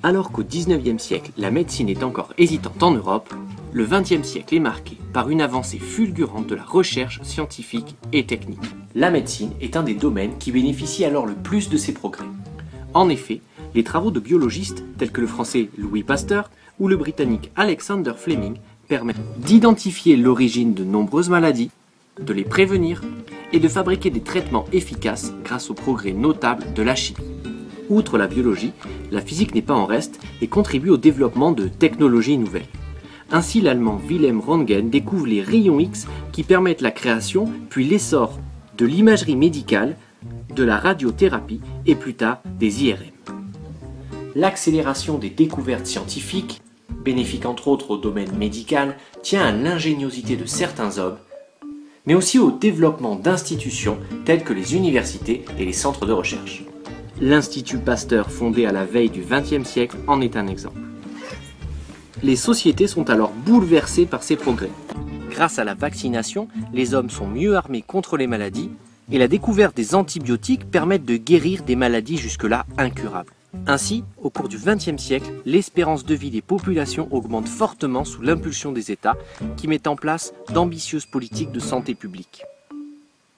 Alors qu'au XIXe siècle, la médecine est encore hésitante en Europe, le XXe siècle est marqué par une avancée fulgurante de la recherche scientifique et technique. La médecine est un des domaines qui bénéficie alors le plus de ces progrès. En effet, les travaux de biologistes tels que le français Louis Pasteur ou le britannique Alexander Fleming permettent d'identifier l'origine de nombreuses maladies, de les prévenir et de fabriquer des traitements efficaces grâce aux progrès notables de la chimie. Outre la biologie, la physique n'est pas en reste et contribue au développement de technologies nouvelles. Ainsi, l'allemand Wilhelm Röntgen découvre les rayons X qui permettent la création puis l'essor de l'imagerie médicale, de la radiothérapie et plus tard des IRM. L'accélération des découvertes scientifiques, bénéfique entre autres au domaine médical, tient à l'ingéniosité de certains hommes, mais aussi au développement d'institutions telles que les universités et les centres de recherche. L'Institut Pasteur, fondé à la veille du XXe siècle, en est un exemple. Les sociétés sont alors bouleversées par ces progrès. Grâce à la vaccination, les hommes sont mieux armés contre les maladies et la découverte des antibiotiques permet de guérir des maladies jusque-là incurables. Ainsi, au cours du XXe siècle, l'espérance de vie des populations augmente fortement sous l'impulsion des États qui mettent en place d'ambitieuses politiques de santé publique.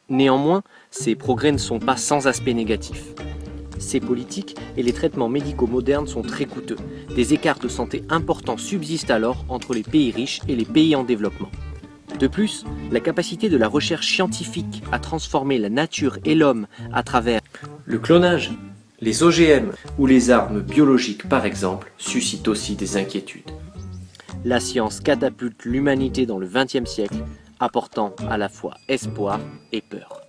Néanmoins, ces progrès ne sont pas sans aspect négatif. Ces politiques et les traitements médicaux modernes sont très coûteux. Des écarts de santé importants subsistent alors entre les pays riches et les pays en développement. De plus, la capacité de la recherche scientifique à transformer la nature et l'homme à travers le clonage, les OGM ou les armes biologiques par exemple suscite aussi des inquiétudes. La science catapulte l'humanité dans le XXe siècle, apportant à la fois espoir et peur.